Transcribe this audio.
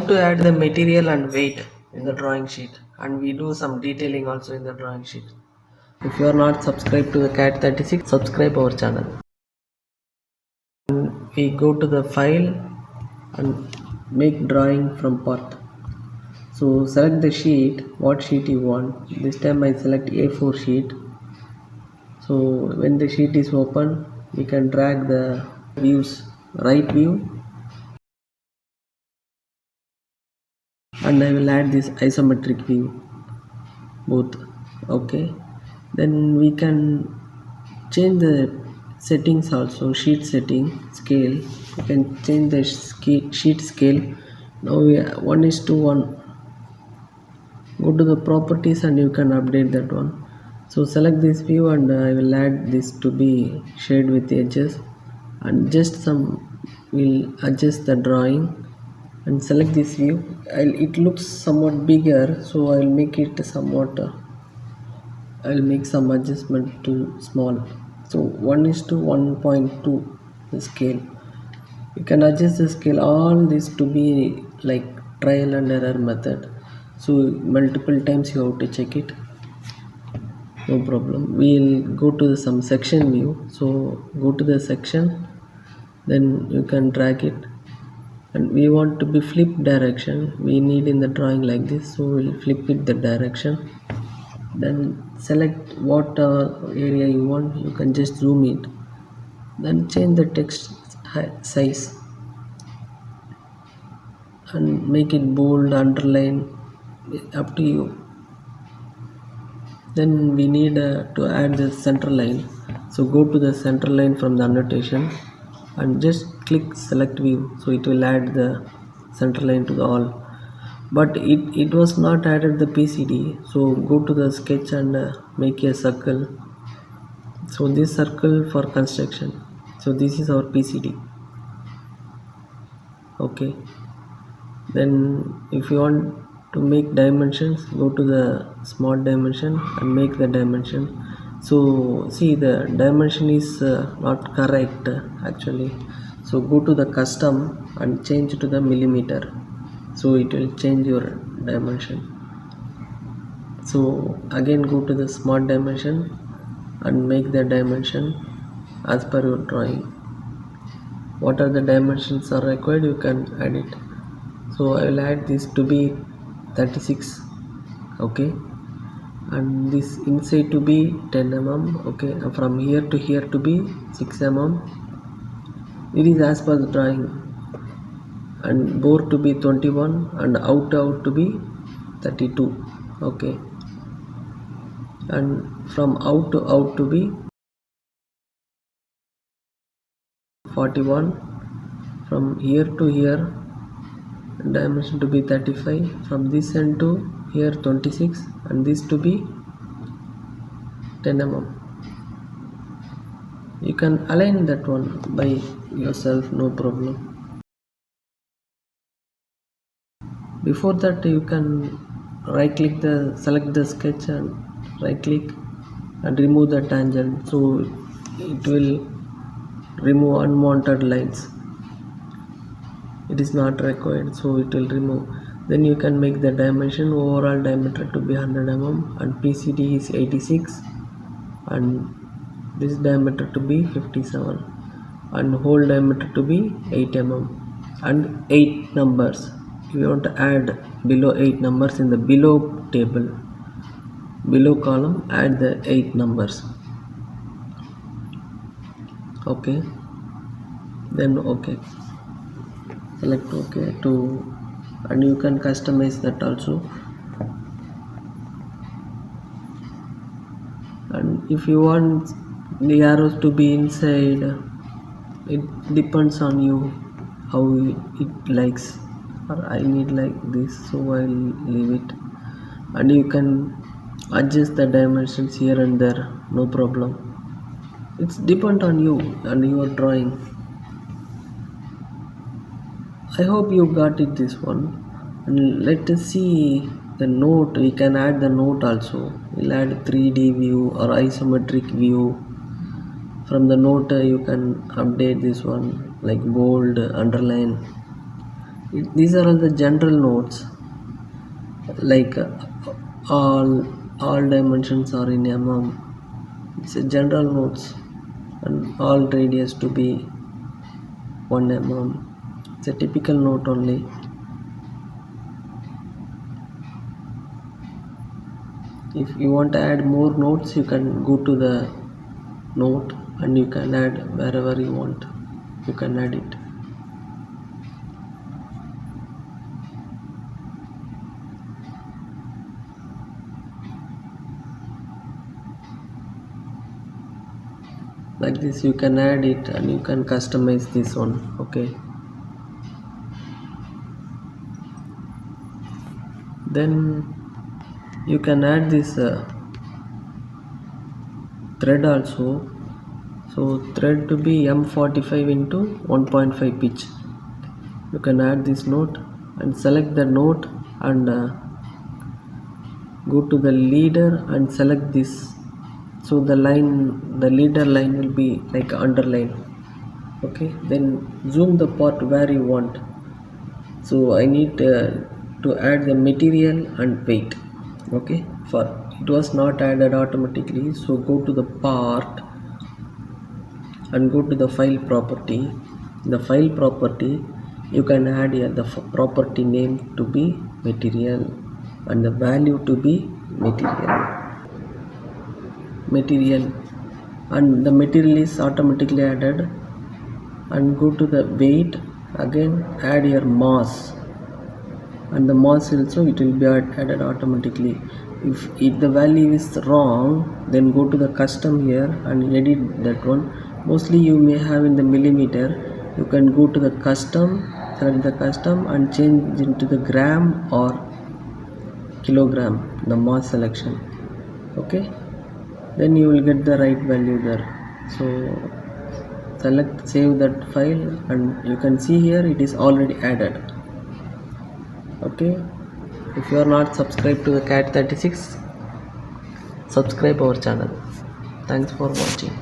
to add the material and weight in the drawing sheet, and we do some detailing also in the drawing sheet. If you are not subscribed to the CAD 36, subscribe our channel. And we go to the file and make drawing from part. So select the sheet, what sheet you want. This time I select A4 sheet. So when the sheet is open, we can drag the views, right view, and I will add this isometric view, both. Okay, then we can change the settings also. Sheet setting, scale, you can change the sheet scale. Now we are 1:1. Go to the properties and you can update that one. So select this view and I will add this to be shade with edges, and just some will adjust the drawing and select this view. It looks somewhat bigger, so I'll make it somewhat I'll make some adjustment to small. So 1:1.2 the scale. You can adjust the scale, all this to be like trial and error method. So multiple times you have to check it. No problem. We'll go to some section view. So go to the section, then you can drag it, and we want to be flip direction. We need in the drawing like this, so we'll flip it the direction. Then select what area you want. You can just zoom it, then change the text size and make it bold, underline, up to you. Then we need to add the center line. So go to the center line from the annotation and just click select view, so it will add the center line to the all. But it was not added the PCD, so go to the sketch and make a circle. So this circle for construction, so this is our PCD. Okay, then if you want to make dimensions, go to the smart dimension and make the dimension. So see, the dimension is not correct actually, so go to the custom and change to the millimeter, so it will change your dimension. So again go to the smart dimension and make the dimension as per your drawing. What are the dimensions are required, you can add it. So I will add this to be 36. Okay, and this inside to be 10 mm. Okay, and from here to here to be 6 mm. It is as per the drawing. And bore to be 21 and out to be 32. Okay, and from out to be 41. From here to here dimension to be 35. From this end to here 26, and this to be 10 mm. You can align that one by yourself, no problem. Before that you can right click select the sketch and right click and remove the tangent, so it will remove unwanted lines. It is not required, so it will remove. Then you can make the dimension, overall diameter to be 100 mm and PCD is 86 and this diameter to be 57 and whole diameter to be 8 mm and 8 numbers. If you want to add below 8 numbers in the below table, below column, add the 8 numbers. Okay, then okay, select OK to, and you can customize that also. And if you want the arrows to be inside, it depends on you how it likes, or I need like this, so I'll leave it. And you can adjust the dimensions here and there, no problem. It's depend on you and your drawing. I hope you got it, this one. And let us see the note. We can add the note also. We'll add 3D view or isometric view. From the note you can update this one like bold, underline. These are all the general notes, like all all dimensions are in mm. It's a general notes, and all radius to be 1 mm. It's a typical note only. If you want to add more notes, you can go to the note and you can add wherever you want. You can add it. Like this you can add it, and you can customize this one. Okay, then you can add this thread also. So thread to be M45 into 1.5 pitch. You can add this note and select the note, and go to the leader and select this. So the leader line will be like underline. Okay, then zoom the part where you want. So I need to add the material and weight. Okay, for it was not added automatically, so go to the part and go to the file property. In the file property, you can add here the property name to be material and the value to be material, and the material is automatically added. And go to the weight, again add your mass, and the mass also it will be added automatically. If the value is wrong, then go to the custom here and edit that one. Mostly you may have in the millimeter. You can go to the custom, select the custom and change into the gram or kilogram, the mass selection. Okay, then you will get the right value there. So select, save that file, and you can see here it is already added. Okay, if you are not subscribed to the CAD 36, subscribe our channel. Thanks for watching.